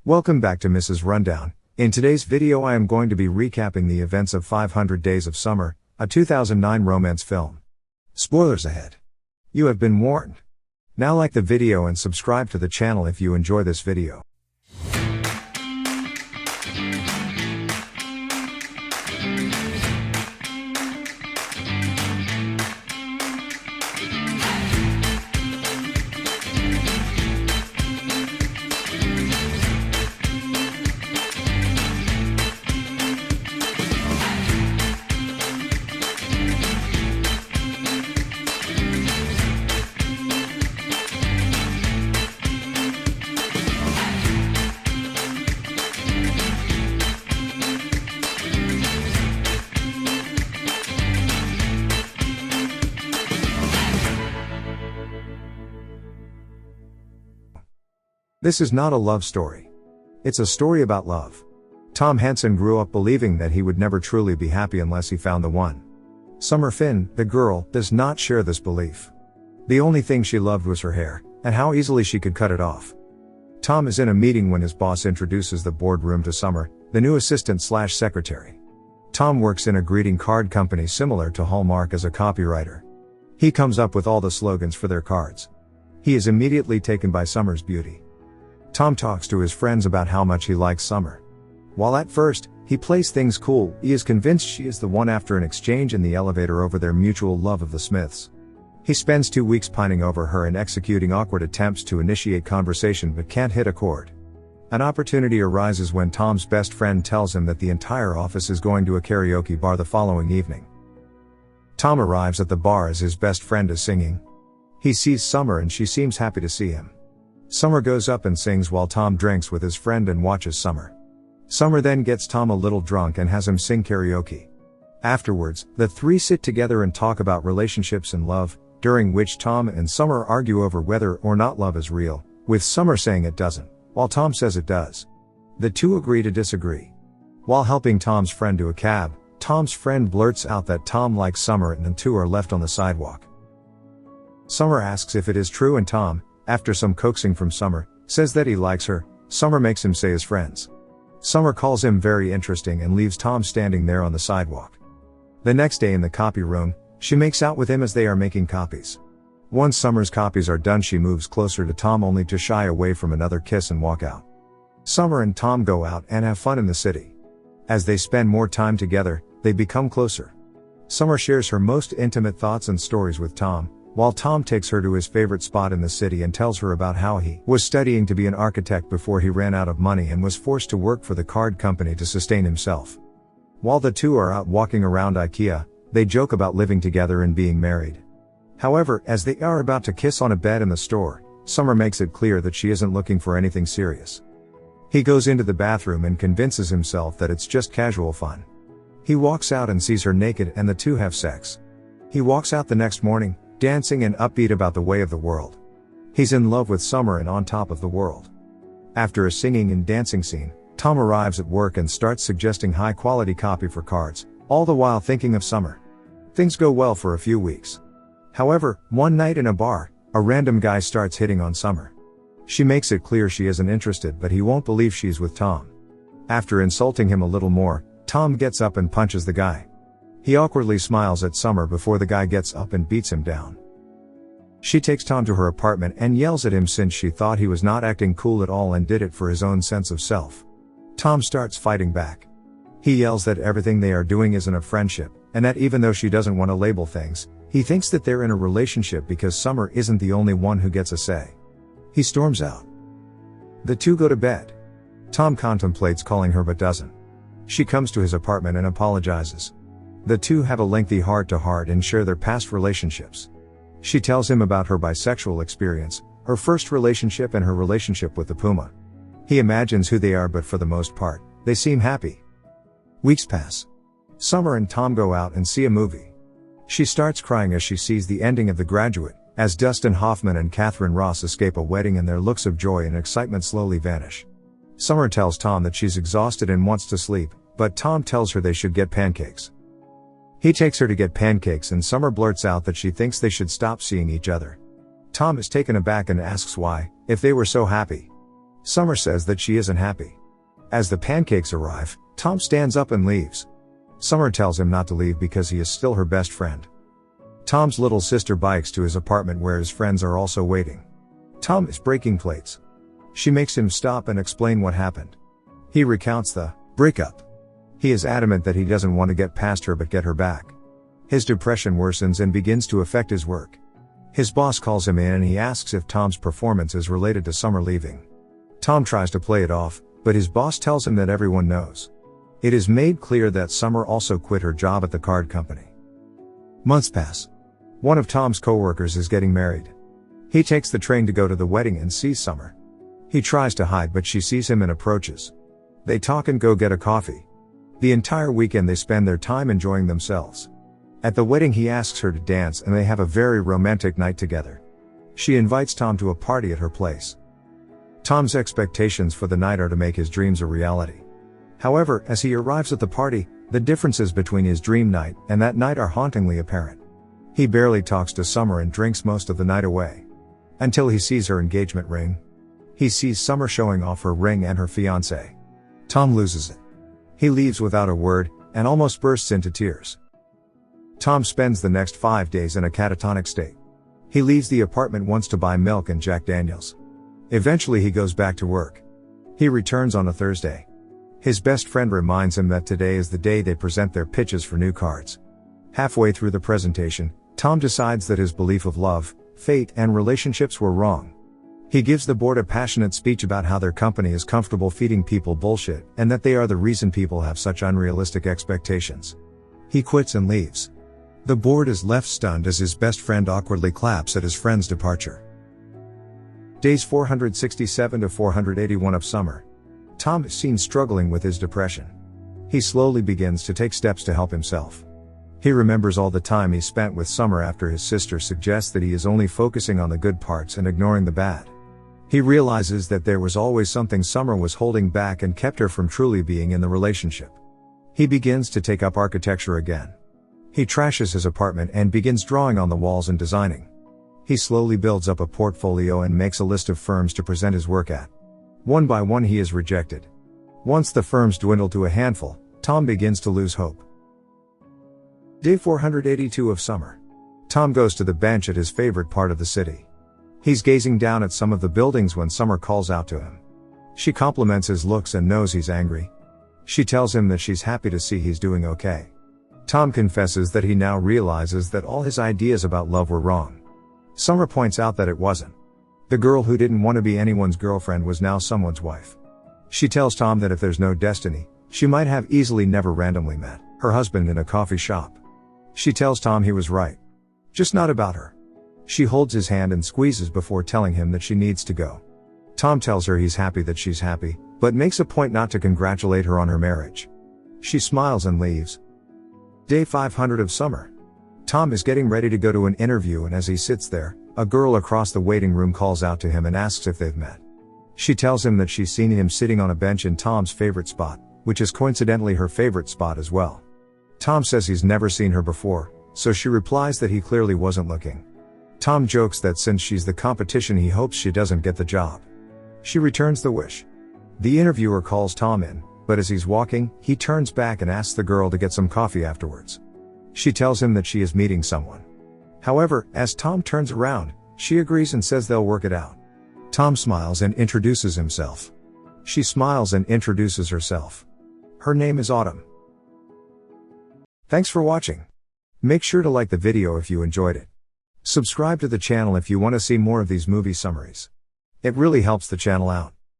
Welcome back to Mrs. Rundown. In today's video I am going to be recapping the events of 500 Days of Summer, a 2009 romance film. Spoilers ahead. You have been warned. Now like the video and subscribe to the channel if you enjoy this video. This is not a love story. It's a story about love. Tom Henson grew up believing that he would never truly be happy unless he found the one. Summer Finn, the girl, does not share this belief. The only thing she loved was her hair, and how easily she could cut it off. Tom is in a meeting when his boss introduces the boardroom to Summer, the new assistant/secretary. Tom works in a greeting card company similar to Hallmark as a copywriter. He comes up with all the slogans for their cards. He is immediately taken by Summer's beauty. Tom talks to his friends about how much he likes Summer. While at first, he plays things cool, he is convinced she is the one after an exchange in the elevator over their mutual love of the Smiths. He spends 2 weeks pining over her and executing awkward attempts to initiate conversation but can't hit a chord. An opportunity arises when Tom's best friend tells him that the entire office is going to a karaoke bar the following evening. Tom arrives at the bar as his best friend is singing. He sees Summer and she seems happy to see him. Summer goes up and sings while Tom drinks with his friend and watches Summer. Summer then gets Tom a little drunk and has him sing karaoke. Afterwards, the three sit together and talk about relationships and love, during which Tom and Summer argue over whether or not love is real, with Summer saying it doesn't, while Tom says it does. The two agree to disagree. While helping Tom's friend to a cab, Tom's friend blurts out that Tom likes Summer and the two are left on the sidewalk. Summer asks if it is true and Tom, after some coaxing from Summer, says that he likes her. Summer makes him say his friends. Summer calls him very interesting and leaves Tom standing there on the sidewalk. The next day in the copy room, she makes out with him as they are making copies. Once Summer's copies are done, she moves closer to Tom only to shy away from another kiss and walk out. Summer and Tom go out and have fun in the city. As they spend more time together, they become closer. Summer shares her most intimate thoughts and stories with Tom, while Tom takes her to his favorite spot in the city and tells her about how he was studying to be an architect before he ran out of money and was forced to work for the card company to sustain himself. While the two are out walking around IKEA, they joke about living together and being married. However, as they are about to kiss on a bed in the store, Summer makes it clear that she isn't looking for anything serious. He goes into the bathroom and convinces himself that it's just casual fun. He walks out and sees her naked and the two have sex. He walks out the next morning, dancing and upbeat about the way of the world. He's in love with Summer and on top of the world. After a singing and dancing scene, Tom arrives at work and starts suggesting high-quality copy for cards, all the while thinking of Summer. Things go well for a few weeks. However, one night in a bar, a random guy starts hitting on Summer. She makes it clear she isn't interested, but he won't believe she's with Tom. After insulting him a little more, Tom gets up and punches the guy. He awkwardly smiles at Summer before the guy gets up and beats him down. She takes Tom to her apartment and yells at him since she thought he was not acting cool at all and did it for his own sense of self. Tom starts fighting back. He yells that everything they are doing isn't a friendship, and that even though she doesn't want to label things, he thinks that they're in a relationship because Summer isn't the only one who gets a say. He storms out. The two go to bed. Tom contemplates calling her but doesn't. She comes to his apartment and apologizes. The two have a lengthy heart-to-heart and share their past relationships. She tells him about her bisexual experience, her first relationship and her relationship with the puma. He imagines who they are, but for the most part, they seem happy. Weeks pass. Summer and Tom go out and see a movie. She starts crying as she sees the ending of The Graduate, as Dustin Hoffman and Catherine Ross escape a wedding and their looks of joy and excitement slowly vanish. Summer tells Tom that she's exhausted and wants to sleep, but Tom tells her they should get pancakes. He takes her to get pancakes and Summer blurts out that she thinks they should stop seeing each other. Tom is taken aback and asks why, if they were so happy. Summer says that she isn't happy. As the pancakes arrive, Tom stands up and leaves. Summer tells him not to leave because he is still her best friend. Tom's little sister bikes to his apartment where his friends are also waiting. Tom is breaking plates. She makes him stop and explain what happened. He recounts the breakup. He is adamant that he doesn't want to get past her but get her back. His depression worsens and begins to affect his work. His boss calls him in and he asks if Tom's performance is related to Summer leaving. Tom tries to play it off, but his boss tells him that everyone knows. It is made clear that Summer also quit her job at the card company. Months pass. One of Tom's coworkers is getting married. He takes the train to go to the wedding and sees Summer. He tries to hide but she sees him and approaches. They talk and go get a coffee. The entire weekend they spend their time enjoying themselves. At the wedding he asks her to dance and they have a very romantic night together. She invites Tom to a party at her place. Tom's expectations for the night are to make his dreams a reality. However, as he arrives at the party, the differences between his dream night and that night are hauntingly apparent. He barely talks to Summer and drinks most of the night away. Until he sees her engagement ring. He sees Summer showing off her ring and her fiancé. Tom loses it. He leaves without a word, and almost bursts into tears. Tom spends the next 5 days in a catatonic state. He leaves the apartment once to buy milk and Jack Daniels. Eventually he goes back to work. He returns on a Thursday. His best friend reminds him that today is the day they present their pitches for new cards. Halfway through the presentation, Tom decides that his belief of love, fate, and relationships were wrong. He gives the board a passionate speech about how their company is comfortable feeding people bullshit and that they are the reason people have such unrealistic expectations. He quits and leaves. The board is left stunned as his best friend awkwardly claps at his friend's departure. Days 467 to 481 of summer. Tom is seen struggling with his depression. He slowly begins to take steps to help himself. He remembers all the time he spent with Summer after his sister suggests that he is only focusing on the good parts and ignoring the bad. He realizes that there was always something Summer was holding back and kept her from truly being in the relationship. He begins to take up architecture again. He trashes his apartment and begins drawing on the walls and designing. He slowly builds up a portfolio and makes a list of firms to present his work at. One by one he is rejected. Once the firms dwindle to a handful, Tom begins to lose hope. Day 482 of summer. Tom goes to the bench at his favorite part of the city. He's gazing down at some of the buildings when Summer calls out to him. She compliments his looks and knows he's angry. She tells him that she's happy to see he's doing okay. Tom confesses that he now realizes that all his ideas about love were wrong. Summer points out that it wasn't. The girl who didn't want to be anyone's girlfriend was now someone's wife. She tells Tom that if there's no destiny, she might have easily never randomly met her husband in a coffee shop. She tells Tom he was right. Just not about her. She holds his hand and squeezes before telling him that she needs to go. Tom tells her he's happy that she's happy, but makes a point not to congratulate her on her marriage. She smiles and leaves. Day 500 of summer. Tom is getting ready to go to an interview and as he sits there, a girl across the waiting room calls out to him and asks if they've met. She tells him that she's seen him sitting on a bench in Tom's favorite spot, which is coincidentally her favorite spot as well. Tom says he's never seen her before, so she replies that he clearly wasn't looking. Tom jokes that since she's the competition he hopes she doesn't get the job. She returns the wish. The interviewer calls Tom in, but as he's walking, he turns back and asks the girl to get some coffee afterwards. She tells him that she is meeting someone. However, as Tom turns around, she agrees and says they'll work it out. Tom smiles and introduces himself. She smiles and introduces herself. Her name is Autumn. Thanks for watching. Make sure to like the video if you enjoyed it. Subscribe to the channel if you want to see more of these movie summaries. It really helps the channel out.